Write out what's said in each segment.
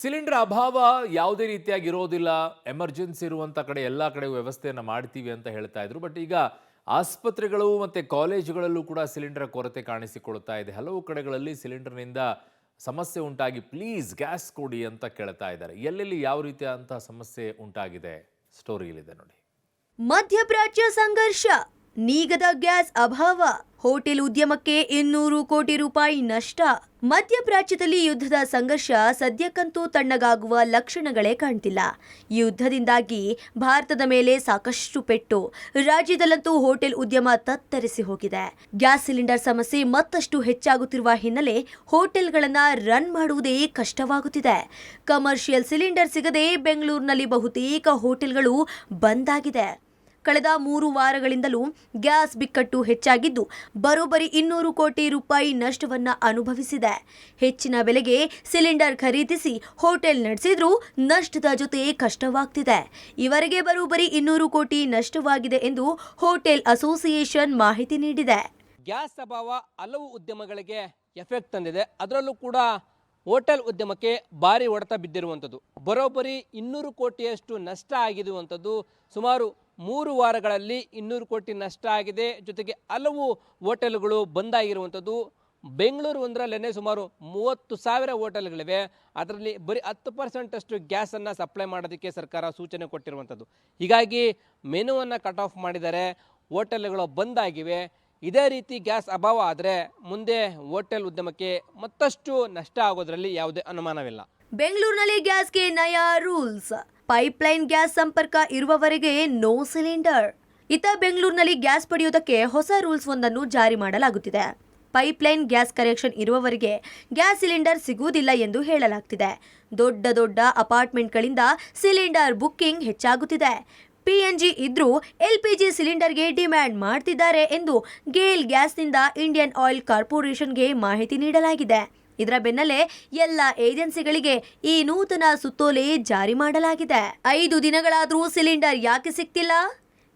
Cylinder ಅಭಾವ ಯಾವುದೇ ರೀತಿಯಾಗಿ ಇರೋದಿಲ್ಲ. ಎಮರ್ಜೆನ್ಸಿ ಇರುವಂತ ಕಡೆ ಎಲ್ಲ ಕಡೆ ವ್ಯವಸ್ಥೆಯನ್ನ ಮಾಡ್ತೀವಿ ಅಂತ ಹೇಳ್ತಾ ಇದ್ರು. ಬಟ್ ಈಗ ಆಸ್ಪತ್ರೆಗಳು ಮತ್ತೆ ಕಾಲೇಜುಗಳಲ್ಲೂ ಕೂಡ ಸಿಲಿಂಡರ್ ಕೊರತೆ ಕಾಣಿಸಿಕೊಳ್ತಾ ಇದೆ. ಹಲವು ಕಡೆಗಳಲ್ಲಿ ಸಿಲಿಂಡರ್ನಿಂದ ಸಮಸ್ಯೆ ಉಂಟಾಗಿ ಪ್ಲೀಸ್ ಗ್ಯಾಸ್ ಕೊಡಿ ಅಂತ ಕೇಳ್ತಾ ಇದ್ದಾರೆ. ಎಲ್ಲೆಲ್ಲಿ ಯಾವ ರೀತಿಯಾದಂತಹ ಸಮಸ್ಯೆ ಉಂಟಾಗಿದೆ ಸ್ಟೋರಿ ಇಲ್ಲಿದೆ ನೋಡಿ. ಮಧ್ಯಪ್ರಾಚ್ಯ ಸಂಘರ್ಷ, ನೀಗದ ಗ್ಯಾಸ್ ಅಭಾವ, ಹೋಟೆಲ್ ಉದ್ಯಮಕ್ಕೆ 200 ಕೋಟಿ ರೂಪಾಯಿ ನಷ್ಟ. ಮಧ್ಯಪ್ರಾಚ್ಯದಲ್ಲಿ ಯುದ್ಧದ ಸಂಘರ್ಷ ಸದ್ಯಕ್ಕಂತೂ ತಣ್ಣಗಾಗುವ ಲಕ್ಷಣಗಳೇ ಕಾಣ್ತಿಲ್ಲ. ಈ ಯುದ್ಧದಿಂದಾಗಿ ಭಾರತದ ಮೇಲೆ ಸಾಕಷ್ಟು ಪೆಟ್ಟು. ರಾಜ್ಯದಲ್ಲಂತೂ ಹೋಟೆಲ್ ಉದ್ಯಮ ತತ್ತರಿಸಿ ಹೋಗಿದೆ. ಗ್ಯಾಸ್ ಸಿಲಿಂಡರ್ ಸಮಸ್ಯೆ ಮತ್ತಷ್ಟು ಹೆಚ್ಚಾಗುತ್ತಿರುವ ಹಿನ್ನೆಲೆ ಹೋಟೆಲ್ಗಳನ್ನ ರನ್ ಮಾಡುವುದೇ ಕಷ್ಟವಾಗುತ್ತಿದೆ. ಕಮರ್ಷಿಯಲ್ ಸಿಲಿಂಡರ್ ಸಿಗದೆ ಬೆಂಗಳೂರಿನಲ್ಲಿ ಬಹುತೇಕ ಹೋಟೆಲ್ಗಳು ಬಂದ್ ಆಗಿದೆ. ಕಳೆದ 3 ವಾರಗಳಿಂದಲೂ ಗ್ಯಾಸ್ ಬಿಕ್ಕಟ್ಟು ಹೆಚ್ಚಾಗಿದ್ದು ಬರೋಬ್ಬರಿ 200 ಕೋಟಿ ರೂಪಾಯಿ ನಷ್ಟವನ್ನ ಅನುಭವಿಸಿದೆ. ಹೆಚ್ಚಿನ ಬೆಲೆಗೆ ಸಿಲಿಂಡರ್ ಖರೀದಿಸಿ ಹೋಟೆಲ್ ನಡೆಸಿದ್ರೂ ನಷ್ಟದ ಜೊತೆ ಕಷ್ಟವಾಗ್ತಿದೆ. ಇವರಿಗೆ ಬರೋಬ್ಬರಿ 200 ಕೋಟಿ ನಷ್ಟವಾಗಿದೆ ಎಂದು ಹೋಟೆಲ್ ಅಸೋಸಿಯೇಷನ್ ಮಾಹಿತಿ ನೀಡಿದೆ. ಗ್ಯಾಸ್ ಅಭಾವ ಹಲವು ಉದ್ಯಮಗಳಿಗೆ ಎಫೆಕ್ಟ್ ತಂದಿದೆ. ಅದರಲ್ಲೂ ಕೂಡ ಹೋಟೆಲ್ ಉದ್ಯಮಕ್ಕೆ ಭಾರಿ ಹೊಡೆತ ಬಿದ್ದಿರುವಂಥದ್ದು. ಬರೋಬ್ಬರಿ 200 ಕೋಟಿಯಷ್ಟು ನಷ್ಟ ಆಗಿರುವಂಥದ್ದು. ಸುಮಾರು 3 ವಾರಗಳಲ್ಲಿ 200 ಕೋಟಿ ನಷ್ಟ ಆಗಿದೆ. ಜೊತೆಗೆ ಹಲವು ಹೋಟೆಲ್ಗಳು ಬಂದಾಗಿರುವಂಥದ್ದು. ಬೆಂಗಳೂರು ಒಂದರಲ್ಲೇ ಸುಮಾರು 30,000 ಹೋಟೆಲ್ಗಳಿವೆ. ಅದರಲ್ಲಿ ಬರೀ 10% ಅಷ್ಟು ಗ್ಯಾಸನ್ನು ಸಪ್ಲೈ ಮಾಡೋದಕ್ಕೆ ಸರ್ಕಾರ ಸೂಚನೆ ಕೊಟ್ಟಿರುವಂಥದ್ದು. ಹೀಗಾಗಿ ಮೆನುವನ್ನು ಕಟ್ ಆಫ್ ಮಾಡಿದ್ದಾರೆ. ಹೋಟೆಲ್ಗಳು ಬಂದಾಗಿವೆ. ಇದೇ ರೀತಿ ಗ್ಯಾಸ್ ಅಭಾವ ಆದರೆ ಮುಂದೆ ಹೋಟೆಲ್ ಉದ್ಯಮಕ್ಕೆ ಮತ್ತಷ್ಟು ನಷ್ಟ ಆಗೋದ್ರಲ್ಲಿ ಯಾವುದೇ ಅನುಮಾನವಿಲ್ಲ. ಬೆಂಗಳೂರಿನಲ್ಲಿ ಗ್ಯಾಸ್ಗೆ ನಯಾ ರೂಲ್ಸ್. ಪೈಪ್ಲೈನ್ ಗ್ಯಾಸ್ ಸಂಪರ್ಕ ಇರುವವರೆಗೆ ನೋ ಸಿಲಿಂಡರ್. ಇತ್ತ ಬೆಂಗಳೂರಿನಲ್ಲಿ ಗ್ಯಾಸ್ ಪಡೆಯುವುದಕ್ಕೆ ಹೊಸ ರೂಲ್ಸ್ ಒಂದನ್ನು ಜಾರಿ ಮಾಡಲಾಗುತ್ತಿದೆ. ಪೈಪ್ಲೈನ್ ಗ್ಯಾಸ್ ಕನೆಕ್ಷನ್ ಇರುವವರೆಗೆ ಗ್ಯಾಸ್ ಸಿಲಿಂಡರ್ ಸಿಗುವುದಿಲ್ಲ ಎಂದು ಹೇಳಲಾಗ್ತಿದೆ. ದೊಡ್ಡ ದೊಡ್ಡ ಅಪಾರ್ಟ್ಮೆಂಟ್ಗಳಿಂದ ಸಿಲಿಂಡರ್ ಬುಕ್ಕಿಂಗ್ ಹೆಚ್ಚಾಗುತ್ತಿದೆ. PNG ಇದ್ರೂ LPG ಸಿಲಿಂಡರ್ಗೆ ಡಿಮ್ಯಾಂಡ್ ಮಾಡ್ತಿದ್ದಾರೆ ಎಂದು ಗೇಲ್ ಗ್ಯಾಸ್ನಿಂದ ಇಂಡಿಯನ್ ಆಯಿಲ್ ಕಾರ್ಪೊರೇಷನ್ಗೆ ಮಾಹಿತಿ ನೀಡಲಾಗಿದೆ. ಇದರ ಬೆನ್ನಲ್ಲೇ ಎಲ್ಲ ಏಜೆನ್ಸಿಗಳಿಗೆ ಈ ನೂತನ ಸುತ್ತೋಲೆ ಜಾರಿ ಮಾಡಲಾಗಿದೆ. 5 ದಿನಗಳಾದರೂ ಸಿಲಿಂಡರ್ ಯಾಕೆ ಸಿಗ್ತಿಲ್ಲ?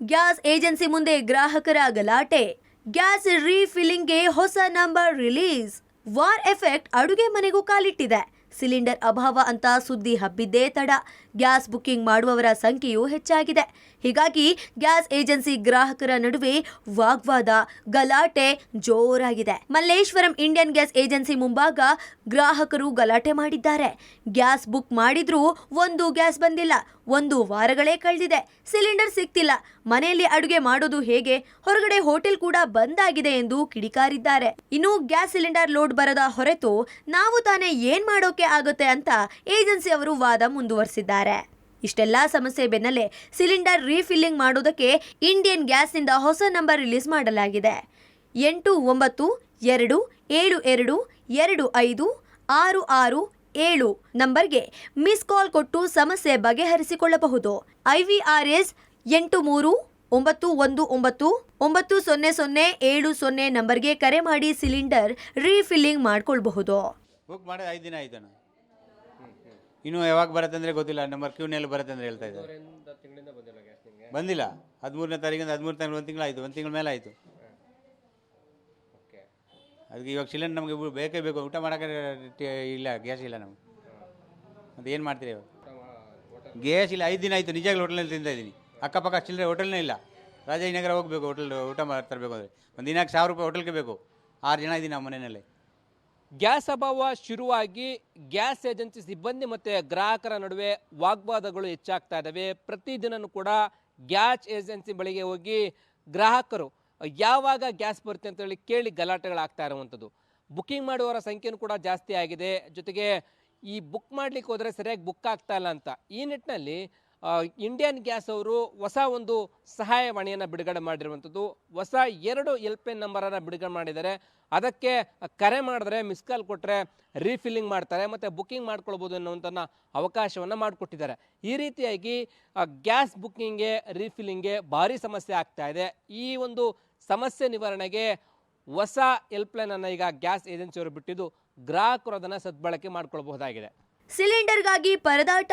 ಗ್ಯಾಸ್ ಏಜೆನ್ಸಿ ಮುಂದೆ ಗ್ರಾಹಕರ ಗಲಾಟೆ. ಗ್ಯಾಸ್ ರೀಫಿಲ್ಲಿಂಗ್ಗೆ ಹೊಸ ನಂಬರ್ ರಿಲೀಸ್. ವಾರ್ ಎಫೆಕ್ಟ್ ಅಡುಗೆ ಮನೆಗೂ ಕಾಲಿಟ್ಟಿದೆ. ಸಿಲಿಂಡರ್ ಅಭಾವ ಅಂತ ಸುದ್ದಿ ಹಬ್ಬಿದ್ದೇ ತಡ. ಗ್ಯಾಸ್ ಬುಕ್ಕಿಂಗ್ ಮಾಡುವವರ ಸಂಖ್ಯೆಯೂ ಹೆಚ್ಚಾಗಿದೆ. ಹೀಗಾಗಿ ಗ್ಯಾಸ್ ಏಜೆನ್ಸಿ ಗ್ರಾಹಕರ ನಡುವೆ ವಾಗ್ವಾದ, ಗಲಾಟೆ ಜೋರಾಗಿದೆ. ಮಲ್ಲೇಶ್ವರಂ ಇಂಡಿಯನ್ ಗ್ಯಾಸ್ ಏಜೆನ್ಸಿ ಮುಂಭಾಗ ಗ್ರಾಹಕರು ಗಲಾಟೆ ಮಾಡಿದ್ದಾರೆ. ಗ್ಯಾಸ್ ಬುಕ್ ಮಾಡಿದ್ರೂ ಒಂದು ಗ್ಯಾಸ್ ಬಂದಿಲ್ಲ. 1 ವಾರಗಳೇ ಕಳೆದಿದೆ. ಸಿಲಿಂಡರ್ ಸಿಗ್ತಿಲ್ಲ. ಮನೆಯಲ್ಲಿ ಅಡುಗೆ ಮಾಡೋದು ಹೇಗೆ? ಹೊರಗಡೆ ಹೋಟೆಲ್ ಕೂಡ ಬಂದಾಗಿದೆ ಎಂದು ಕಿಡಿಕಾರಿದ್ದಾರೆ. ಇನ್ನು ಗ್ಯಾಸ್ ಸಿಲಿಂಡರ್ ಲೋಡ್ ಬರದ ಹೊರತು ನಾವು ತಾನೇ ಏನ್ ಮಾಡೋಕೆ ಆಗುತ್ತೆ ಅಂತ ಏಜೆನ್ಸಿ ಅವರು ವಾದ ಮುಂದುವರಿಸಿದ್ದಾರೆ. ಇಷ್ಟೆಲ್ಲಾ ಸಮಸ್ಯೆ ಬೆನ್ನಲ್ಲೇ ಸಿಲಿಂಡರ್ ರೀಫಿಲ್ಲಿಂಗ್ ಮಾಡೋದಕ್ಕೆ ಇಂಡಿಯನ್ ಗ್ಯಾಸ್ನಿಂದ ಹೊಸ ನಂಬರ್ ರಿಲೀಸ್ ಮಾಡಲಾಗಿದೆ. 897222256667 ನಂಬರ್ಗೆ ಮಿಸ್ ಕಾಲ್ ಕೊಟ್ಟು ಸಮಸ್ಯೆ ಬಗೆಹರಿಸಿಕೊಳ್ಳಬಹುದು. IVRS 8391999007 ನಂಬರ್ಗೆ ಕರೆ ಮಾಡಿ ಸಿಲಿಂಡರ್ ರೀಫಿಲ್ಲಿಂಗ್ ಮಾಡ್ಕೊಳ್ಬಹುದು. ಬುಕ್ ಮಾಡಿ 5 ದಿನ ಆಯ್ತು. ಇನ್ನು ಯಾವಾಗ ಬರುತ್ತೆ ಅಂದರೆ ಗೊತ್ತಿಲ್ಲ. ನಂಬರ್ ಕ್ಯೂನಲ್ಲಿ ಬರುತ್ತೆ ಅಂದರೆ ಹೇಳ್ತಾ ಇದ್ದಾರೆ. ಬಂದಿಲ್ಲ. 13ನೇ ತಾರೀಕಿಂದ 13 ತಾರೀಕು 1 ತಿಂಗಳು ಆಯಿತು. 1 ತಿಂಗಳ ಮೇಲೆ ಆಯಿತು. ಅದಕ್ಕೆ ಇವಾಗ ಸಿಲಿಂಡರ್ ನಮಗೆ ಬೇಕೇ ಬೇಕು. ಊಟ ಮಾಡೋಕ್ಕೆ ಇಲ್ಲ, ಗ್ಯಾಸ್ ಇಲ್ಲ ನಮಗೆ. ಅದು ಏನು ಮಾಡ್ತೀರಿ ಇವಾಗ? ಗ್ಯಾಸ್ ಇಲ್ಲ. 5 ದಿನ ಆಯಿತು. ನಿಜವಾಗ್ಲೂ ಹೋಟೆಲ್ನಲ್ಲಿ ತಿಂತಾಯಿದ್ದೀನಿ. ಅಕ್ಕಪಕ್ಕ ಚಿಲ್ಲರೆ ಹೋಟೆಲ್ನೇ ಇಲ್ಲ. ರಾಜಾಜಿನಗರ ಹೋಗಬೇಕು ಹೋಟೆಲ್ ಊಟ ತರಬೇಕು ಅಂದರೆ ಒಂದು ದಿನಕ್ಕೆ 1000 ರೂಪಾಯಿ ಹೋಟೆಲ್ಗೆ ಬೇಕು. 6 ಜನ ಇದ್ದೀನಿ ನಮ್ಮ ಮನೆಯಲ್ಲಿ. ಗ್ಯಾಸ್ ಅಭಾವ ಶುರುವಾಗಿ ಗ್ಯಾಸ್ ಏಜೆನ್ಸಿ ಸಿಬ್ಬಂದಿ ಮತ್ತು ಗ್ರಾಹಕರ ನಡುವೆ ವಾಗ್ವಾದಗಳು ಹೆಚ್ಚಾಗ್ತಾ ಇದ್ದಾವೆ. ಪ್ರತಿದಿನವೂ ಕೂಡ ಗ್ಯಾಸ್ ಏಜೆನ್ಸಿ ಬಳಿಗೆ ಹೋಗಿ ಗ್ರಾಹಕರು ಯಾವಾಗ ಗ್ಯಾಸ್ ಬರುತ್ತೆ ಅಂತೇಳಿ ಕೇಳಿ ಗಲಾಟೆಗಳಾಗ್ತಾ ಇರುವಂಥದ್ದು. ಬುಕ್ಕಿಂಗ್ ಮಾಡುವವರ ಸಂಖ್ಯೆಯೂ ಕೂಡ ಜಾಸ್ತಿ ಆಗಿದೆ. ಜೊತೆಗೆ ಈ ಬುಕ್ ಮಾಡಲಿಕ್ಕೆ ಹೋದರೆ ಸರಿಯಾಗಿ ಬುಕ್ ಆಗ್ತಾ ಇಲ್ಲ ಅಂತ ಈ ನಿಟ್ಟಿನಲ್ಲಿ ಇಂಡಿಯನ್ ಗ್ಯಾಸ್ ಅವರು ಹೊಸ ಒಂದು ಸಹಾಯವಾಣಿಯನ್ನು ಬಿಡುಗಡೆ ಮಾಡಿರುವಂಥದ್ದು. ಹೊಸ 2 ಹೆಲ್ಪ್ಲೈನ್ ನಂಬರನ್ನು ಬಿಡುಗಡೆ ಮಾಡಿದ್ದಾರೆ. ಅದಕ್ಕೆ ಕರೆ ಮಾಡಿದ್ರೆ ಮಿಸ್ ಕಾಲ್ ಕೊಟ್ಟರೆ ರೀಫಿಲ್ಲಿಂಗ್ ಮಾಡ್ತಾರೆ ಮತ್ತು ಬುಕ್ಕಿಂಗ್ ಮಾಡ್ಕೊಳ್ಬೋದು ಅನ್ನುವಂಥ ಅವಕಾಶವನ್ನು ಮಾಡಿಕೊಟ್ಟಿದ್ದಾರೆ. ಈ ರೀತಿಯಾಗಿ ಗ್ಯಾಸ್ ಬುಕ್ಕಿಂಗ್ಗೆ ರೀಫಿಲ್ಲಿಂಗ್ಗೆ ಭಾರಿ ಸಮಸ್ಯೆ ಆಗ್ತಾ ಇದೆ. ಈ ಒಂದು ಸಮಸ್ಯೆ ನಿವಾರಣೆಗೆ ಹೊಸ ಹೆಲ್ಪ್ಲೈನನ್ನು ಈಗ ಗ್ಯಾಸ್ ಏಜೆನ್ಸಿಯವರು ಬಿಟ್ಟಿದ್ದು ಗ್ರಾಹಕರು ಅದನ್ನು ಸದ್ಬಳಕೆ ಮಾಡಿಕೊಳ್ಬಹುದಾಗಿದೆ. ಸಿಲಿಂಡರ್ಗಾಗಿ ಪರದಾಟ,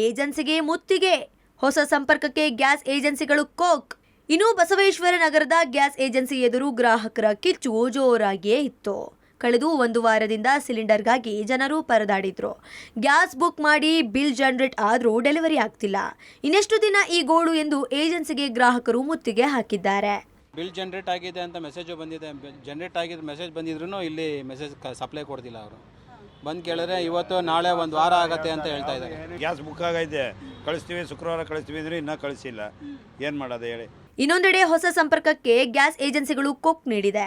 ಏಜೆನ್ಸಿಗೆ ಮುತ್ತಿಗೆ. ಹೊಸ ಸಂಪರ್ಕಕ್ಕೆ ಗ್ಯಾಸ್ ಏಜೆನ್ಸಿಗಳು ಕೋಕ್. ಇನ್ನು ಬಸವೇಶ್ವರ ನಗರದ ಗ್ಯಾಸ್ ಏಜೆನ್ಸಿ ಎದುರು ಗ್ರಾಹಕರ ಕಿಚ್ಚು ಜೋರಾಗಿಯೇ ಇತ್ತು. ಕಳೆದು 1 ವಾರದಿಂದ ಸಿಲಿಂಡರ್ಗಾಗಿ ಜನರು ಪರದಾಡಿದ್ರು. ಗ್ಯಾಸ್ ಬುಕ್ ಮಾಡಿ ಬಿಲ್ ಜನರೇಟ್ ಆದ್ರೂ ಡೆಲಿವರಿ ಆಗ್ತಿಲ್ಲ. ಇನ್ನೆಷ್ಟು ದಿನ ಈ ಗೋಳು ಎಂದು ಏಜೆನ್ಸಿಗೆ ಗ್ರಾಹಕರು ಮುತ್ತಿಗೆ ಹಾಕಿದ್ದಾರೆ. ಬಿಲ್ ಜನರೇಟ್ ಆಗಿದೆ ಅಂತ ಮೆಸೇಜು ಬಂದಿದೆ. ಜನರೇಟ್ ಆಗಿದ್ದ ಮೆಸೇಜ್ ಬಂದಿದ್ರು ಇಲ್ಲಿ ಮೆಸೇಜ್ ಸಪ್ಲೈ ಕೊಡ್ತಿಲ್ಲ ಅವರು. ಬಂದು ಕೇಳಿದ್ರೆ ಇವತ್ತು ನಾಳೆ 1 ವಾರ ಆಗತ್ತೆ ಅಂತ ಹೇಳ್ತಾ ಇದ್ದಾರೆ. ಗ್ಯಾಸ್ ಬುಕ್ ಆಗೈತೆ, ಕಳಿಸ್ತೀವಿ, ಶುಕ್ರವಾರ ಕಳಿಸ್ತೀವಿ ಅಂದರೆ ಇನ್ನೂ ಕಳಿಸಿಲ್ಲ. ಏನು ಮಾಡೋದು ಹೇಳಿ. ಇನ್ನೊಂದೆಡೆ ಹೊಸ ಸಂಪರ್ಕಕ್ಕೆ ಗ್ಯಾಸ್ ಏಜೆನ್ಸಿಗಳು ಕೊಕ್ ನೀಡಿದೆ.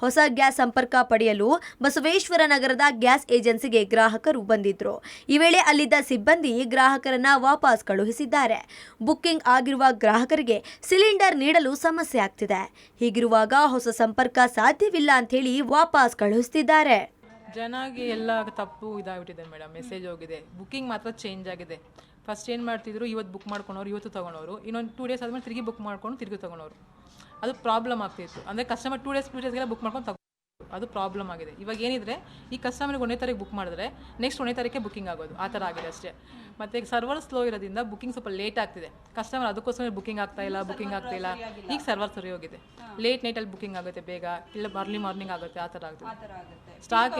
ಹೊಸ ಗ್ಯಾಸ್ ಸಂಪರ್ಕ ಪಡೆಯಲು ಬಸವೇಶ್ವರ ನಗರದ ಗ್ಯಾಸ್ ಏಜೆನ್ಸಿಗೆ ಗ್ರಾಹಕರು ಬಂದಿದ್ರು. ಈ ವೇಳೆ ಅಲ್ಲಿದ್ದ ಸಿಬ್ಬಂದಿ ಗ್ರಾಹಕರನ್ನ ವಾಪಸ್ ಕಳುಹಿಸಿದ್ದಾರೆ. ಬುಕ್ಕಿಂಗ್ ಆಗಿರುವ ಗ್ರಾಹಕರಿಗೆ ಸಿಲಿಂಡರ್ ನೀಡಲು ಸಮಸ್ಯೆ ಆಗ್ತಿದೆ. ಹೀಗಿರುವಾಗ ಹೊಸ ಸಂಪರ್ಕ ಸಾಧ್ಯವಿಲ್ಲ ಅಂತ ಹೇಳಿ ವಾಪಸ್ ಕಳುಹಿಸುತ್ತಿದ್ದಾರೆ. ಜನಗೆ ಎಲ್ಲ ತಪ್ಪು ಇದಾಗ್ಬಿಟ್ಟಿದೆ ಮೇಡಮ್. ಮೆಸೇಜ್ ಹೋಗಿದೆ, ಬುಕ್ಕಿಂಗ್ ಮಾತ್ರ ಚೇಂಜ್ ಆಗಿದೆ. ಫಸ್ಟ್ ಏನು ಮಾಡ್ತಿದ್ರು, ಇವತ್ತು ಬುಕ್ ಮಾಡ್ಕೊಂಡವ್ರು ಇವತ್ತು ತೊಗೊಂಡವರು, ಇನ್ನೊಂದು 2 ಡೇಸ್ ಆದಮೇಲೆ ತಿರುಗಿ ಬುಕ್ ಮಾಡ್ಕೊಂಡು ತಿರುಗಿ ತೊಗೊಂಡವರು. ಅದು ಪ್ರಾಬ್ಲಮ್ ಆಗ್ತಿತ್ತು. ಅಂದರೆ ಕಸ್ಟಮರ್ 2 ಡೇಸ್ಗೆಲ್ಲ ಬುಕ್ ಮಾಡ್ಕೊಂಡು ತಗೊಂಡು ಅದು ಪ್ರಾಬ್ಲಮ್ ಆಗಿದೆ. ಇವಾಗ ಏನಿದ್ರೆ ಈ ಕಸ್ಟಮರ್ಗೆ 1ನೇ ತಾರೀಕು ಬುಕ್ ಮಾಡಿದ್ರೆ ನೆಕ್ಸ್ಟ್ 1ನೇ ತಾರೀಕೆ ಬುಕ್ಕಿಂಗ್ ಆಗೋದು, ಆ ಥರ ಆಗಿದೆ ಅಷ್ಟೇ. ಮತ್ತು ಈಗ ಸರ್ವರ್ ಸ್ಲೋ ಇರೋದ್ರಿಂದ ಬುಕ್ಕಿಂಗ್ ಸ್ವಲ್ಪ ಲೇಟ್ ಆಗ್ತಿದೆ. ಕಸ್ಟಮರ್ ಅದಕ್ಕೋಸ್ಕರ ಬುಕ್ಕಿಂಗ್ ಆಗ್ತಾ ಇಲ್ಲ. ಈಗ ಸರ್ವರ್ ಸರಿ ಹೋಗಿದೆ. ಲೇಟ್ ನೈಟಲ್ಲಿ ಬುಕ್ಕಿಂಗ್ ಆಗುತ್ತೆ, ಬೇಗ ಇಲ್ಲ ಅರ್ಲಿ ಮಾರ್ನಿಂಗ್ ಆಗುತ್ತೆ, ಆ ಥರ ಆಗುತ್ತೆ. ಸ್ಟಾಕ್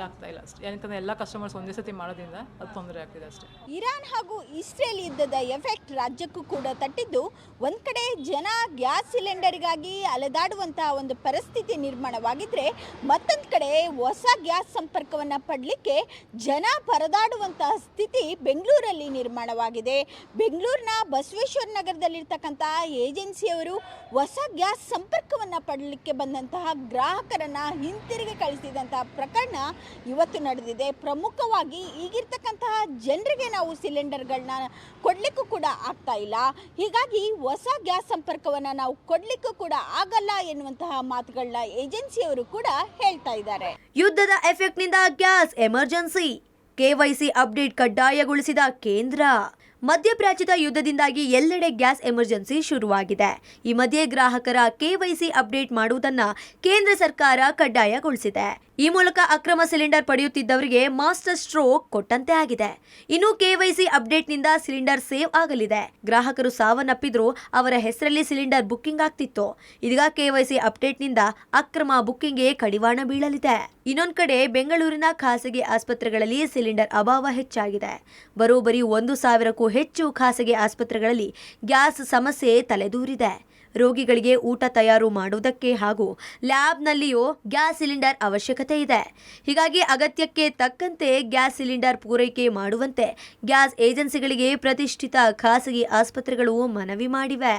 ಆಗ್ತಾ ಇಲ್ಲ ಅಷ್ಟೇ. ಏನಂತಂದರೆ ಎಲ್ಲ ಕಸ್ಟಮರ್ಸ್ ಒಂದೇ ಸತಿ ಮಾಡೋದ್ರಿಂದ ಅದು ತೊಂದರೆ ಆಗ್ತಿದೆ ಅಷ್ಟೇ. ಇರಾನ್ ಹಾಗೂ ಇಸ್ರೇಲ್ ಯುದ್ಧದ ಎಫೆಕ್ಟ್ ರಾಜ್ಯಕ್ಕೂ ಕೂಡ ತಟ್ಟಿದ್ದು, ಒಂದು ಕಡೆ ಜನ ಗ್ಯಾಸ್ ಸಿಲಿಂಡರ್ಗಾಗಿ ಅಲೆದಾಡುವಂತಹ ಒಂದು ಪರಿಸ್ಥಿತಿ ನಿರ್ಮಾಣವಾಗಿದ್ದರೆ, ಮತ್ತೊಂದು ಕಡೆ ಹೊಸ ಗ್ಯಾಸ್ ಸಂಪರ್ಕವನ್ನು ಪಡಲಿಕ್ಕೆ ಜನ ಪರದಾಡುವಂತಹ ಸ್ಥಿತಿ ಬೆಂಗಳೂರಲ್ಲಿ ನಿರ್ಮಾಣವಾಗಿದೆ. ಬೆಂಗಳೂರಿನ ಬಸವೇಶ್ವರ ನಗರದಲ್ಲಿರ್ತಕ್ಕಂಥ ಏಜೆನ್ಸಿಯವರು ಹೊಸ ಗ್ಯಾಸ್ ಸಂಪರ್ಕವನ್ನು ಪಡಲಿಕ್ಕೆ ಬಂದಂತಹ ಗ್ರಾಹಕರನ್ನು ಹಿಂತಿರುಗಿ ಕಳಿಸಿದಂತಹ ಪ್ರಕರಣ ಇವತ್ತು ನಡೆದಿದೆ. ಪ್ರಮುಖವಾಗಿ ಈಗಿರ್ತಕ್ಕಂತಹ ಜನರಿಗೆ ನಾವು ಸಿಲಿಂಡರ್ಗಳನ್ನ ಕೊಡಲಿಕ್ಕೂ ಕೂಡ ಆಗ್ತಾ ಇಲ್ಲ. ಹೀಗಾಗಿ ಹೊಸ ಗ್ಯಾಸ್ ಸಂಪರ್ಕವನ್ನು ನಾವು ಕೊಡಲಿಕ್ಕೂ ಕೂಡ ಆಗಲ್ಲ ಎನ್ನುವಂತಹ ಮಾತುಗಳನ್ನ ಏಜೆನ್ಸಿಯವರು ಕೂಡ ಹೇಳ್ತಾ ಇದ್ದಾರೆ. ಯುದ್ಧದ ಎಫೆಕ್ಟ್ನಿಂದ ಗ್ಯಾಸ್ ಎಮರ್ಜೆನ್ಸಿ, ಕೆವೈಸಿ ಅಪ್ಡೇಟ್ ಕಡ್ಡಾಯಗೊಳಿಸಿದ ಕೇಂದ್ರ. ಮಧ್ಯಪ್ರಾಚ್ಯದ ಯುದ್ಧದಿಂದಾಗಿ ಎಲ್ಲೆಡೆ ಗ್ಯಾಸ್ ಎಮರ್ಜೆನ್ಸಿ ಶುರುವಾಗಿದೆ. ಈ ಮಧ್ಯೆ ಗ್ರಾಹಕರ ಕೆವೈಸಿ ಅಪ್ಡೇಟ್ ಮಾಡುವುದನ್ನು ಕೇಂದ್ರ ಸರ್ಕಾರ ಕಡ್ಡಾಯಗೊಳಿಸಿದೆ. ಈ ಮೂಲಕ ಅಕ್ರಮ ಸಿಲಿಂಡರ್ ಪಡೆಯುತ್ತಿದ್ದವರಿಗೆ ಮಾಸ್ಟರ್ ಸ್ಟ್ರೋಕ್ ಕೊಟ್ಟಂತೆ ಆಗಿದೆ. ಇನ್ನು ಕೆವೈಸಿ ಅಪ್ಡೇಟ್ನಿಂದ ಸಿಲಿಂಡರ್ ಸೇವ್ ಆಗಲಿದೆ. ಗ್ರಾಹಕರು ಸಾವನ್ನಪ್ಪಿದ್ರೂ ಅವರ ಹೆಸರಲ್ಲಿ ಸಿಲಿಂಡರ್ ಬುಕ್ಕಿಂಗ್ ಆಗ್ತಿತ್ತು. ಇದೀಗ ಕೆವೈಸಿ ಅಪ್ಡೇಟ್ನಿಂದ ಅಕ್ರಮ ಬುಕ್ಕಿಂಗ್ಗೆ ಕಡಿವಾಣ ಬೀಳಲಿದೆ. ಇನ್ನೊಂದು ಕಡೆ ಬೆಂಗಳೂರಿನ ಖಾಸಗಿ ಆಸ್ಪತ್ರೆಗಳಲ್ಲಿ ಸಿಲಿಂಡರ್ ಅಭಾವ ಹೆಚ್ಚಾಗಿದೆ. ಬರೋಬ್ಬರಿ 1,000ಕ್ಕೂ ಹೆಚ್ಚು ಖಾಸಗಿ ಆಸ್ಪತ್ರೆಗಳಲ್ಲಿ ಗ್ಯಾಸ್ ಸಮಸ್ಯೆ ತಲೆದೂರಿದೆ. ರೋಗಿಗಳಿಗೆ ಊಟ ತಯಾರು ಮಾಡುವುದಕ್ಕೆ ಹಾಗೂ ಲ್ಯಾಬ್ನಲ್ಲಿಯೂ ಗ್ಯಾಸ್ ಸಿಲಿಂಡರ್ ಅವಶ್ಯಕತೆ ಇದೆ. ಹೀಗಾಗಿ ಅಗತ್ಯಕ್ಕೆ ತಕ್ಕಂತೆ ಗ್ಯಾಸ್ ಸಿಲಿಂಡರ್ ಪೂರೈಕೆ ಮಾಡುವಂತೆ ಗ್ಯಾಸ್ ಏಜೆನ್ಸಿಗಳಿಗೆ ಪ್ರತಿಷ್ಠಿತ ಖಾಸಗಿ ಆಸ್ಪತ್ರೆಗಳು ಮನವಿ ಮಾಡಿವೆ.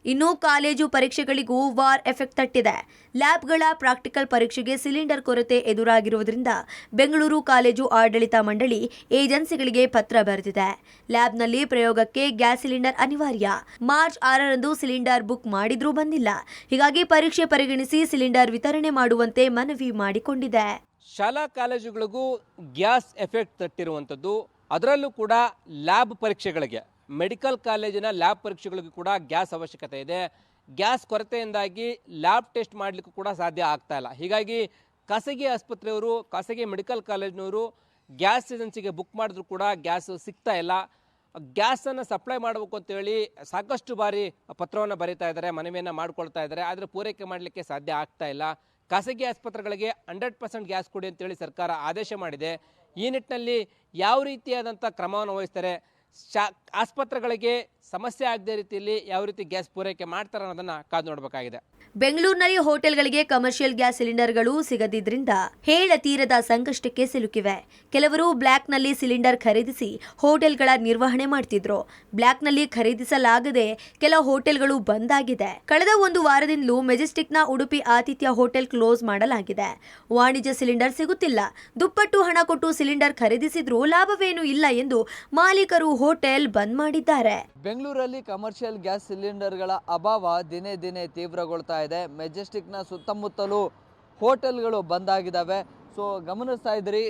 ಇನ್ನು ಕಾಲೇಜು ಪರೀಕ್ಷೆಗಳಿಗೂ ವಾರ್ ಎಫೆಕ್ಟ್ ತಟ್ಟಿದೆ. ಲ್ಯಾಬ್ಗಳ ಪ್ರಾಕ್ಟಿಕಲ್ ಪರೀಕ್ಷೆಗೆ ಸಿಲಿಂಡರ್ ಕೊರತೆ ಎದುರಾಗಿರುವುದರಿಂದ ಬೆಂಗಳೂರು ಕಾಲೇಜು ಆಡಳಿತ ಮಂಡಳಿ ಏಜೆನ್ಸಿಗಳಿಗೆ ಪತ್ರ ಬರೆದಿದೆ. ಲ್ಯಾಬ್ನಲ್ಲಿ ಪ್ರಯೋಗಕ್ಕೆ ಗ್ಯಾಸ್ ಸಿಲಿಂಡರ್ ಅನಿವಾರ್ಯ. ಮಾರ್ಚ್ 6ರಂದು ಸಿಲಿಂಡರ್ ಬುಕ್ ಮಾಡಿದ್ರೂ ಬಂದಿಲ್ಲ. ಹೀಗಾಗಿ ಪರೀಕ್ಷೆ ಪರಿಗಣಿಸಿ ಸಿಲಿಂಡರ್ ವಿತರಣೆ ಮಾಡುವಂತೆ ಮನವಿ ಮಾಡಿಕೊಂಡಿದೆ. ಶಾಲಾ ಕಾಲೇಜುಗಳಿಗೂ ಗ್ಯಾಸ್ ಎಫೆಕ್ಟ್ ತಟ್ಟಿರುವಂಥದ್ದು. ಅದರಲ್ಲೂ ಕೂಡ ಲ್ಯಾಬ್ ಪರೀಕ್ಷೆಗಳಿಗೆ, ಮೆಡಿಕಲ್ ಕಾಲೇಜಿನ ಲ್ಯಾಬ್ ಪರೀಕ್ಷೆಗಳಿಗೂ ಕೂಡ ಗ್ಯಾಸ್ ಅವಶ್ಯಕತೆ ಇದೆ. ಗ್ಯಾಸ್ ಕೊರತೆಯಿಂದಾಗಿ ಲ್ಯಾಬ್ ಟೆಸ್ಟ್ ಮಾಡಲಿಕ್ಕೂ ಕೂಡ ಸಾಧ್ಯ ಆಗ್ತಾ ಇಲ್ಲ. ಹೀಗಾಗಿ ಖಾಸಗಿ ಆಸ್ಪತ್ರೆಯವರು, ಖಾಸಗಿ ಮೆಡಿಕಲ್ ಕಾಲೇಜಿನವರು ಗ್ಯಾಸ್ ಏಜೆನ್ಸಿಗೆ ಬುಕ್ ಮಾಡಿದ್ರು ಕೂಡ ಗ್ಯಾಸ್ ಸಿಗ್ತಾ ಇಲ್ಲ. ಗ್ಯಾಸನ್ನು ಸಪ್ಲೈ ಮಾಡಬೇಕು ಅಂತೇಳಿ ಸಾಕಷ್ಟು ಬಾರಿ ಪತ್ರವನ್ನು ಬರೀತಾ ಇದ್ದಾರೆ, ಮನವಿಯನ್ನು ಮಾಡ್ಕೊಳ್ತಾ ಇದ್ದಾರೆ. ಆದರೆ ಪೂರೈಕೆ ಮಾಡಲಿಕ್ಕೆ ಸಾಧ್ಯ ಆಗ್ತಾ ಇಲ್ಲ. ಖಾಸಗಿ ಆಸ್ಪತ್ರೆಗಳಿಗೆ 100% ಗ್ಯಾಸ್ ಕೊಡಿ ಅಂತೇಳಿ ಸರ್ಕಾರ ಆದೇಶ ಮಾಡಿದೆ. ಈ ನಿಟ್ಟಿನಲ್ಲಿ ಯಾವ ರೀತಿಯಾದಂಥ ಕ್ರಮವನ್ನು ವಹಿಸ್ತಾರೆ, ಆಸ್ಪತ್ರೆಗಳಿಗೆ ಸಮಸ್ಯೆ ಆಗದ ರೀತಿಯಲ್ಲಿ ಯಾವ ರೀತಿ ಗ್ಯಾಸ್ ಪೂರೈಕೆ ಮಾಡ್ತಾರೆ ಅನ್ನೋದನ್ನ ಕಾದು ನೋಡಬೇಕಾಗಿದೆ. ಬೆಂಗಳೂರಿನಲ್ಲಿ ಹೋಟೆಲ್ಗಳಿಗೆ ಕಮರ್ಷಿಯಲ್ ಗ್ಯಾಸ್ ಸಿಲಿಂಡರ್ಗಳು ಸಿಗದಿದ್ರಿಂದ ಹೇಳತೀರದ ಸಂಕಷ್ಟಕ್ಕೆ ಸಿಲುಕಿವೆ. ಕೆಲವರು ಬ್ಲ್ಯಾಕ್ನಲ್ಲಿ ಸಿಲಿಂಡರ್ ಖರೀದಿಸಿ ಹೋಟೆಲ್ಗಳ ನಿರ್ವಹಣೆ ಮಾಡ್ತಿದ್ರು. ಬ್ಲ್ಯಾಕ್ನಲ್ಲಿ ಖರೀದಿಸಲಾಗದೆ ಕೆಲ ಹೋಟೆಲ್ಗಳು ಬಂದ್ ಆಗಿದೆ. ಕಳೆದ 1 ವಾರದಿಂದಲೂ ಮೆಜೆಸ್ಟಿಕ್ನ ಉಡುಪಿ ಆತಿಥ್ಯ ಹೋಟೆಲ್ ಕ್ಲೋಸ್ ಮಾಡಲಾಗಿದೆ. ವಾಣಿಜ್ಯ ಸಿಲಿಂಡರ್ ಸಿಗುತ್ತಿಲ್ಲ. ದುಪ್ಪಟ್ಟು ಹಣ ಕೊಟ್ಟು ಸಿಲಿಂಡರ್ ಖರೀದಿಸಿದ್ರೂ ಲಾಭವೇನೂ ಇಲ್ಲ ಎಂದು ಮಾಲೀಕರು ಹೋಟೆಲ್ ಬಂದ್ ಮಾಡಿದ್ದಾರೆ. ಬೆಂಗಳೂರಲ್ಲಿ ಕಮರ್ಷಿಯಲ್ ಗ್ಯಾಸ್ ಸಿಲಿಂಡರ್ಗಳ ಅಭಾವ ದಿನೇ ದಿನೇ ತೀವ್ರಗೊಳ್ತಾ ಇದೆ. ಮೆಜೆಸ್ಟಿಕ್ನ ಸುತ್ತಮುತ್ತಲೂ ಹೋಟೆಲ್ಗಳು ಬಂದಾಗಿದ್ದಾವೆ. ಸೊ ಗಮನಿಸ್ತಾ ಇದ್ರಿ,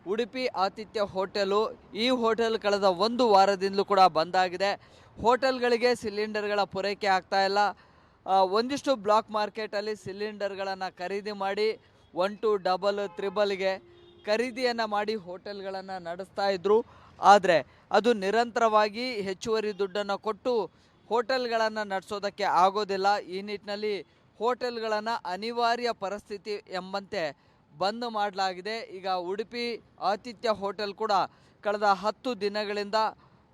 ಉಡುಪಿ ಆತಿಥ್ಯ ಹೋಟೆಲು, ಈ ಹೋಟೆಲ್ ಕಳೆದ 1 ವಾರದಿಂದಲೂ ಕೂಡ ಬಂದಾಗಿದೆ. ಹೋಟೆಲ್ಗಳಿಗೆ ಸಿಲಿಂಡರ್ಗಳ ಪೂರೈಕೆ ಆಗ್ತಾ ಇಲ್ಲ. ಒಂದಿಷ್ಟು ಬ್ಲಾಕ್ ಮಾರ್ಕೆಟಲ್ಲಿ ಸಿಲಿಂಡರ್ಗಳನ್ನು ಖರೀದಿ ಮಾಡಿ 1 2 3ಗೆ ಖರೀದಿಯನ್ನು ಮಾಡಿ ಹೋಟೆಲ್ಗಳನ್ನು ನಡೆಸ್ತಾ ಇದ್ರು. ಆದರೆ ಅದು ನಿರಂತರವಾಗಿ ಹೆಚ್ಚುವರಿ ದುಡ್ಡನ್ನು ಕೊಟ್ಟು ಹೋಟೆಲ್ಗಳನ್ನು ನಡೆಸೋದಕ್ಕೆ ಆಗೋದಿಲ್ಲ. ಈ ನಿಟ್ಟಿನಲ್ಲಿ ಹೋಟೆಲ್ಗಳನ್ನು ಅನಿವಾರ್ಯ ಪರಿಸ್ಥಿತಿ ಎಂಬಂತೆ ಬಂದ್ ಮಾಡಲಾಗಿದೆ. ಈಗ ಉಡುಪಿ ಆತಿಥ್ಯ ಹೋಟೆಲ್ ಕೂಡ ಕಳೆದ 10 ದಿನಗಳಿಂದ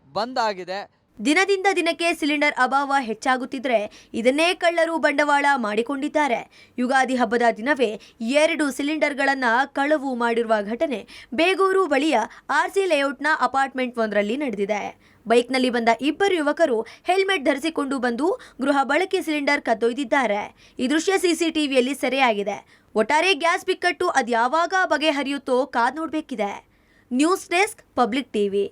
ಬಂದ್ ಆಗಿದೆ. ದಿನದಿಂದ ದಿನಕ್ಕೆ ಸಿಲಿಂಡರ್ ಅಭಾವ ಹೆಚ್ಚಾಗುತ್ತಿದ್ರೆ ಇದನ್ನೇ ಕಳ್ಳರು ಬಂಡವಾಳ ಮಾಡಿಕೊಂಡಿದ್ದಾರೆ. ಯುಗಾದಿ ಹಬ್ಬದ ದಿನವೇ 2 ಸಿಲಿಂಡರ್ಗಳನ್ನು ಕಳವು ಮಾಡಿರುವ ಘಟನೆ ಬೇಗೂರು ಬಳಿಯ ಆರ್ಸಿ ಲೇಔಟ್ನ ಅಪಾರ್ಟ್ಮೆಂಟ್ ಒಂದರಲ್ಲಿ ನಡೆದಿದೆ. ಬೈಕ್ನಲ್ಲಿ ಬಂದ 2 ಯುವಕರು ಹೆಲ್ಮೆಟ್ ಧರಿಸಿಕೊಂಡು ಬಂದು ಗೃಹ ಬಳಕೆ ಸಿಲಿಂಡರ್ ಕದ್ದೊಯ್ದಿದ್ದಾರೆ. ಈ ದೃಶ್ಯ ಸಿಸಿಟಿವಿಯಲ್ಲಿ ಸೆರೆಯಾಗಿದೆ. ಒಟ್ಟಾರೆ ಗ್ಯಾಸ್ ಬಿಕ್ಕಟ್ಟು ಅದ್ಯಾವಾಗ ಬಗೆಹರಿಯುತ್ತೋ ಕಾದ್ ನೋಡಬೇಕಿದೆ. News desk, public TV.